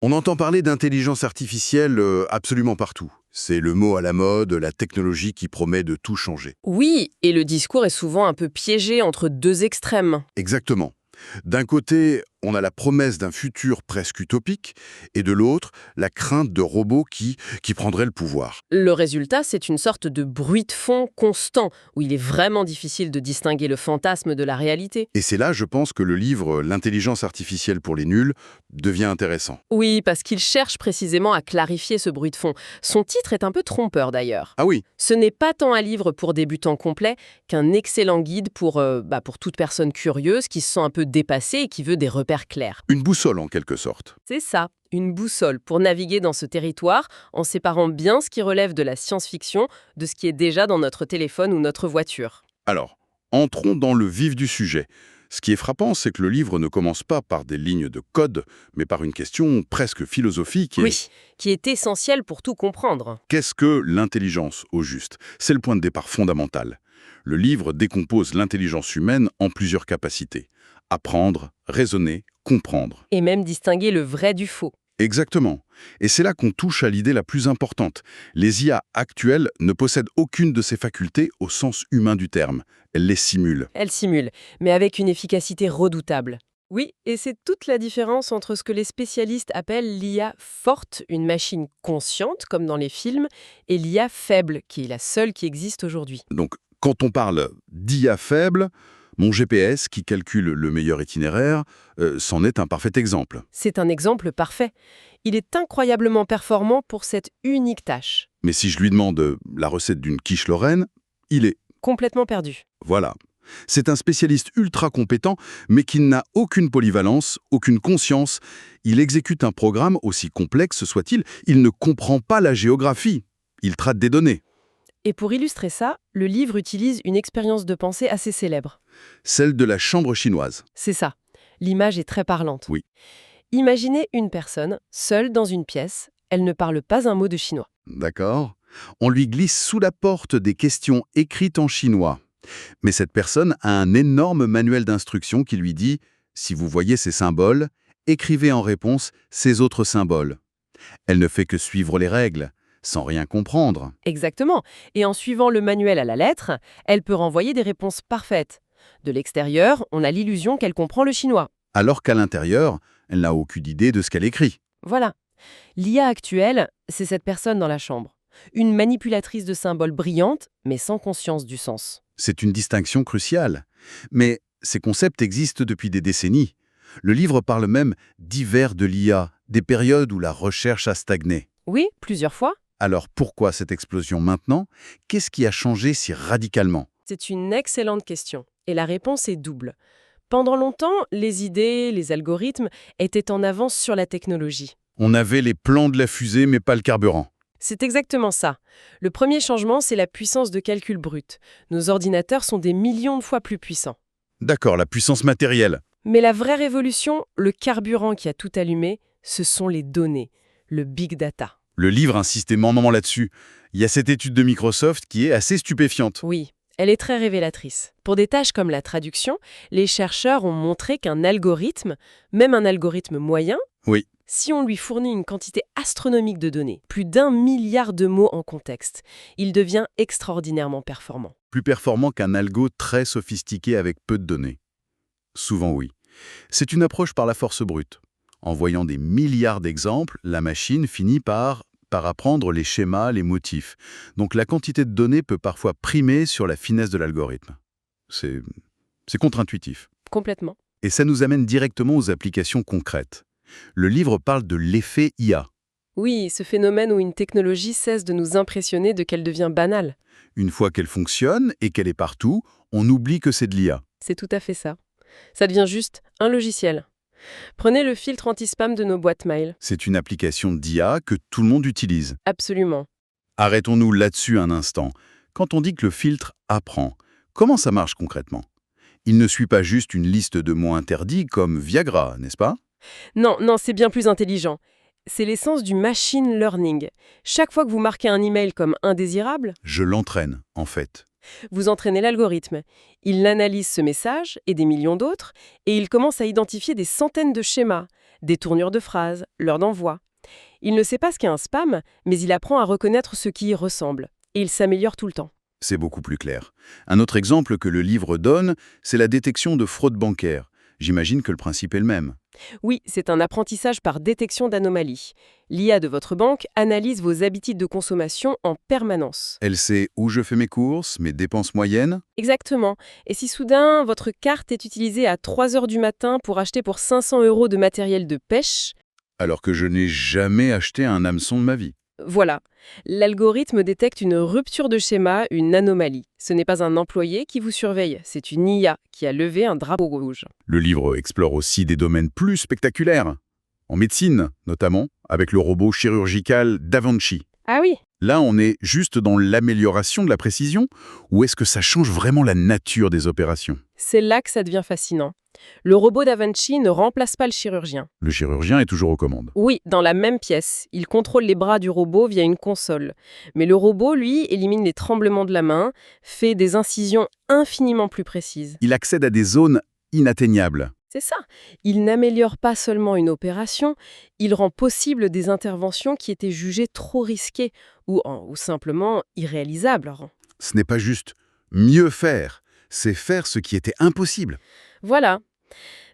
On entend parler d'intelligence artificielle absolument partout. C'est le mot à la mode, la technologie qui promet de tout changer. Oui, et le discours est souvent un peu piégé entre deux extrêmes. Exactement. D'un côté, on a la promesse d'un futur presque utopique, et de l'autre, la crainte de robots qui prendraient le pouvoir. Le résultat, c'est une sorte de bruit de fond constant, où il est vraiment difficile de distinguer le fantasme de la réalité. Et c'est là, je pense, que le livre L'intelligence artificielle pour les nuls devient intéressant. Oui, parce qu'il cherche précisément à clarifier ce bruit de fond. Son titre est un peu trompeur d'ailleurs. Ah oui, Ce n'est pas tant un livre pour débutants complets qu'un excellent guide pour toute personne curieuse qui se sent un peu dépassée et qui veut des repères clairs. une boussole en quelque sorte. C'est ça, une boussole pour naviguer dans ce territoire en séparant bien ce qui relève de la science-fiction de ce qui est déjà dans notre téléphone ou notre voiture. Alors, entrons dans le vif du sujet. Ce qui est frappant, c'est que le livre ne commence pas par des lignes de code, mais par une question presque philosophique. Oui, qui est essentiel pour tout comprendre. Qu'est-ce que l'intelligence, au juste? C'est le point de départ fondamental. Le livre décompose l'intelligence humaine en plusieurs capacités. Apprendre, raisonner, comprendre. Et même distinguer le vrai du faux. Exactement. Et c'est là qu'on touche à l'idée la plus importante. Les IA actuelles ne possèdent aucune de ces facultés au sens humain du terme. Elles les simulent. Elle simule, mais avec une efficacité redoutable. Oui, et c'est toute la différence entre ce que les spécialistes appellent l'IA forte, une machine consciente, comme dans les films, et l'IA faible, qui est la seule qui existe aujourd'hui. Donc, quand on parle d'IA faible, mon GPS, qui calcule le meilleur itinéraire, c'en est un parfait exemple. C'est un exemple parfait. Il est incroyablement performant pour cette unique tâche. Mais si je lui demande la recette d'une quiche lorraine, il est. Complètement perdu. Voilà. C'est un spécialiste ultra compétent, mais qui n'a aucune polyvalence, aucune conscience. Il exécute un programme, aussi complexe soit-il, il ne comprend pas la géographie. Il traite des données. Et pour illustrer ça, le livre utilise une expérience de pensée assez célèbre. Celle de la chambre chinoise. C'est ça. L'image est très parlante. Oui. Imaginez une personne, seule dans une pièce, elle ne parle pas un mot de chinois. D'accord. On lui glisse sous la porte des questions écrites en chinois. Mais cette personne a un énorme manuel d'instructions qui lui dit « Si vous voyez ces symboles, écrivez en réponse ces autres symboles ». Elle ne fait que suivre les règles, sans rien comprendre. Exactement. Et en suivant le manuel à la lettre, elle peut renvoyer des réponses parfaites. De l'extérieur, on a l'illusion qu'elle comprend le chinois. Alors qu'à l'intérieur, elle n'a aucune idée de ce qu'elle écrit. Voilà. L'IA actuelle, c'est cette personne dans la chambre. Une manipulatrice de symboles brillante, mais sans conscience du sens. C'est une distinction cruciale. Mais ces concepts existent depuis des décennies. Le livre parle même d'hiver de l'IA, des périodes où la recherche a stagné. Oui, plusieurs fois. Alors pourquoi cette explosion maintenant? Qu'est-ce qui a changé si radicalement? C'est une excellente question. Et la réponse est double. Pendant longtemps, les idées, les algorithmes étaient en avance sur la technologie. On avait les plans de la fusée, mais pas le carburant. C'est exactement ça. Le premier changement, c'est la puissance de calcul brut. Nos ordinateurs sont des millions de fois plus puissants. D'accord, la puissance matérielle. Mais la vraie révolution, le carburant qui a tout allumé, ce sont les données, le big data. Le livre insiste énormément là-dessus. Il y a cette étude de Microsoft qui est assez stupéfiante. Oui, elle est très révélatrice. Pour des tâches comme la traduction, les chercheurs ont montré qu'un algorithme, même un algorithme moyen, Oui. si on lui fournit une quantité astronomique de données, plus d'1 milliard de mots en contexte, il devient extraordinairement performant. Plus performant qu'un algo très sophistiqué avec peu de données. Souvent oui. C'est une approche par la force brute. En voyant des milliards d'exemples, la machine finit par apprendre les schémas, les motifs. Donc la quantité de données peut parfois primer sur la finesse de l'algorithme. C'est contre-intuitif. Complètement. Et ça nous amène directement aux applications concrètes. Le livre parle de l'effet IA. Oui, ce phénomène où une technologie cesse de nous impressionner de qu'elle devient banale. Une fois qu'elle fonctionne et qu'elle est partout, on oublie que c'est de l'IA. C'est tout à fait ça. Ça devient juste un logiciel. Prenez le filtre anti-spam de nos boîtes mail. C'est une application d'IA que tout le monde utilise. Absolument. Arrêtons-nous là-dessus un instant. Quand on dit que le filtre apprend, comment ça marche concrètement? Il ne suit pas juste une liste de mots interdits comme Viagra, n'est-ce pas? Non, c'est bien plus intelligent. C'est l'essence du machine learning. Chaque fois que vous marquez un email comme indésirable, Je l'entraîne, en fait. vous entraînez l'algorithme. Il analyse ce message et des millions d'autres, et il commence à identifier des centaines de schémas. des tournures de phrases, l'heure d'envoi. Il ne sait pas ce qu'est un spam, mais il apprend à reconnaître ce qui y ressemble. Et il s'améliore tout le temps. C'est beaucoup plus clair. Un autre exemple que le livre donne, c'est la détection de fraude bancaire. J'imagine que le principe est le même. Oui, c'est un apprentissage par détection d'anomalies. L'IA de votre banque analyse vos habitudes de consommation en permanence. Elle sait où je fais mes courses, mes dépenses moyennes. Exactement. Et si soudain, votre carte est utilisée à 3 heures du matin pour acheter pour 500 € de matériel de pêche, Alors que je n'ai jamais acheté un hameçon de ma vie. voilà. L'algorithme détecte une rupture de schéma, une anomalie. Ce n'est pas un employé qui vous surveille, c'est une IA qui a levé un drapeau rouge. Le livre explore aussi des domaines plus spectaculaires. En médecine, notamment, avec le robot chirurgical Da Vinci. Ah oui. Là, on est juste dans l'amélioration de la précision, ou est-ce que ça change vraiment la nature des opérations? C'est là que ça devient fascinant. Le robot Da Vinci ne remplace pas le chirurgien. Le chirurgien est toujours aux commandes. Oui, dans la même pièce. Il contrôle les bras du robot via une console. Mais le robot, lui, élimine les tremblements de la main, fait des incisions infiniment plus précises. Il accède à des zones inatteignables. C'est ça. Il n'améliore pas seulement une opération, il rend possible des interventions qui étaient jugées trop risquées ou simplement irréalisables. Ce n'est pas juste mieux faire, c'est faire ce qui était impossible. Voilà.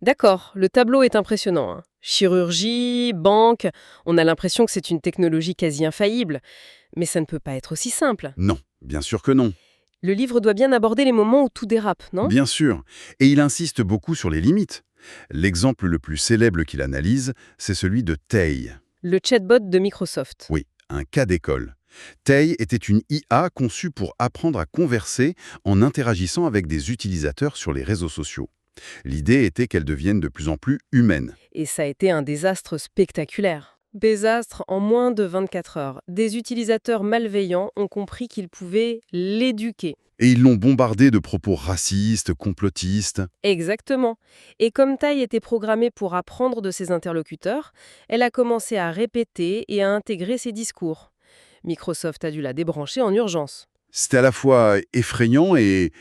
D'accord, le tableau est impressionnant, hein. Chirurgie, banque, on a l'impression que c'est une technologie quasi infaillible. Mais ça ne peut pas être aussi simple. Non, bien sûr que non. Le livre doit bien aborder les moments où tout dérape, non? Bien sûr. Et il insiste beaucoup sur les limites. L'exemple le plus célèbre qu'il analyse, c'est celui de Tay. Le chatbot de Microsoft. Oui, un cas d'école. Tay était une IA conçue pour apprendre à converser en interagissant avec des utilisateurs sur les réseaux sociaux. L'idée était qu'elle devienne de plus en plus humaine. Et ça a été un désastre spectaculaire. Désastre en moins de 24 heures. Des utilisateurs malveillants ont compris qu'ils pouvaient l'éduquer. Et ils l'ont bombardée de propos racistes, complotistes. Exactement. Et comme Tai était programmée pour apprendre de ses interlocuteurs, elle a commencé à répéter et à intégrer ses discours. Microsoft a dû la débrancher en urgence. C'était à la fois effrayant et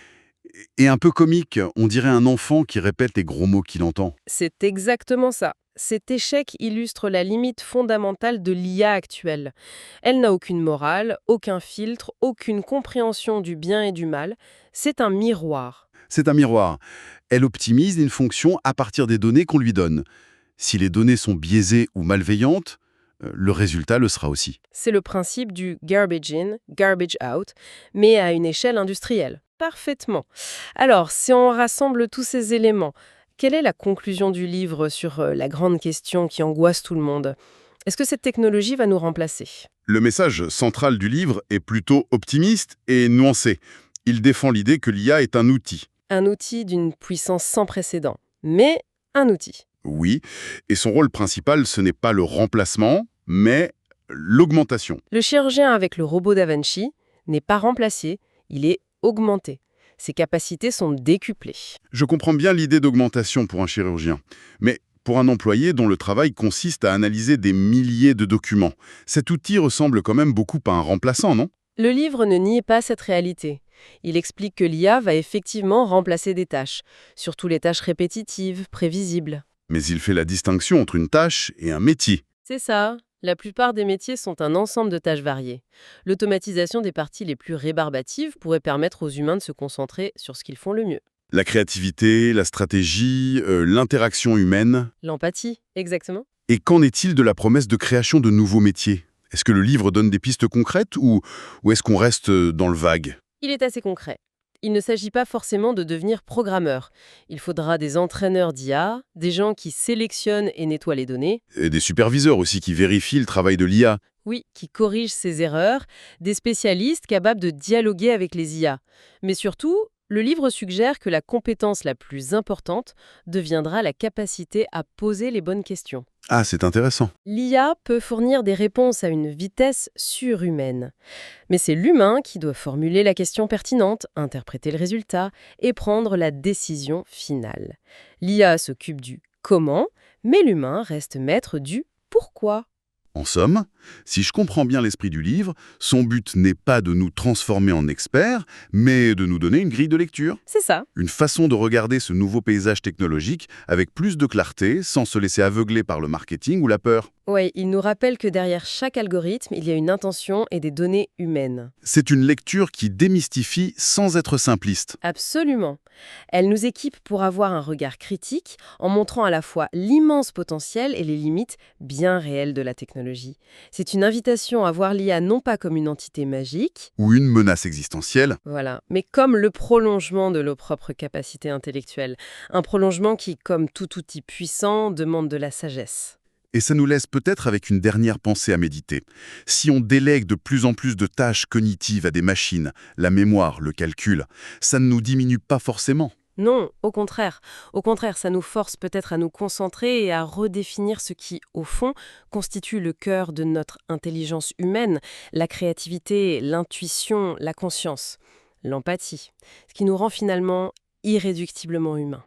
un peu comique. On dirait un enfant qui répète les gros mots qu'il entend. C'est exactement ça. Cet échec illustre la limite fondamentale de l'IA actuelle. Elle n'a aucune morale, aucun filtre, aucune compréhension du bien et du mal. C'est un miroir. C'est un miroir. Elle optimise une fonction à partir des données qu'on lui donne. Si les données sont biaisées ou malveillantes, le résultat le sera aussi. C'est le principe du garbage in, garbage out, mais à une échelle industrielle. Parfaitement. Alors, si on rassemble tous ces éléments, quelle est la conclusion du livre sur la grande question qui angoisse tout le monde? Est-ce que cette technologie va nous remplacer? Le message central du livre est plutôt optimiste et nuancé. Il défend l'idée que l'IA est un outil. Un outil d'une puissance sans précédent, mais un outil. Oui, et son rôle principal, ce n'est pas le remplacement, mais l'augmentation. Le chirurgien avec le robot Da Vinci n'est pas remplacé, il est augmenté. Ses capacités sont décuplées. Je comprends bien l'idée d'augmentation pour un chirurgien, mais pour un employé dont le travail consiste à analyser des milliers de documents, cet outil ressemble quand même beaucoup à un remplaçant, non? Le livre ne nie pas cette réalité. Il explique que l'IA va effectivement remplacer des tâches, surtout les tâches répétitives, prévisibles. Mais il fait la distinction entre une tâche et un métier. C'est ça. La plupart des métiers sont un ensemble de tâches variées. L'automatisation des parties les plus rébarbatives pourrait permettre aux humains de se concentrer sur ce qu'ils font le mieux. La créativité, la stratégie, l'interaction humaine. L'empathie, exactement. Et qu'en est-il de la promesse de création de nouveaux métiers? Est-ce que le livre donne des pistes concrètes ou est-ce qu'on reste dans le vague? Il est assez concret. Il ne s'agit pas forcément de devenir programmeur. Il faudra des entraîneurs d'IA, des gens qui sélectionnent et nettoient les données. Et des superviseurs aussi qui vérifient le travail de l'IA. Oui, qui corrigent ses erreurs, des spécialistes capables de dialoguer avec les IA. Mais surtout, le livre suggère que la compétence la plus importante deviendra la capacité à poser les bonnes questions. Ah, c'est intéressant. L'IA peut fournir des réponses à une vitesse surhumaine. Mais c'est l'humain qui doit formuler la question pertinente, interpréter le résultat et prendre la décision finale. L'IA s'occupe du comment, mais l'humain reste maître du pourquoi. En somme, si je comprends bien l'esprit du livre, son but n'est pas de nous transformer en experts, mais de nous donner une grille de lecture. C'est ça. Une façon de regarder ce nouveau paysage technologique avec plus de clarté, sans se laisser aveugler par le marketing ou la peur. Ouais, il nous rappelle que derrière chaque algorithme, il y a une intention et des données humaines. C'est une lecture qui démystifie sans être simpliste. Absolument. Elle nous équipe pour avoir un regard critique en montrant à la fois l'immense potentiel et les limites bien réelles de la technologie. C'est une invitation à voir l'IA non pas comme une entité magique, Ou une menace existentielle. voilà, mais comme le prolongement de nos propres capacités intellectuelles. Un prolongement qui, comme tout outil puissant, demande de la sagesse. Et ça nous laisse peut-être avec une dernière pensée à méditer. Si on délègue de plus en plus de tâches cognitives à des machines, la mémoire, le calcul, ça ne nous diminue pas forcément. Non, au contraire. Au contraire, ça nous force peut-être à nous concentrer et à redéfinir ce qui, au fond, constitue le cœur de notre intelligence humaine, la créativité, l'intuition, la conscience, l'empathie. Ce qui nous rend finalement irréductiblement humains.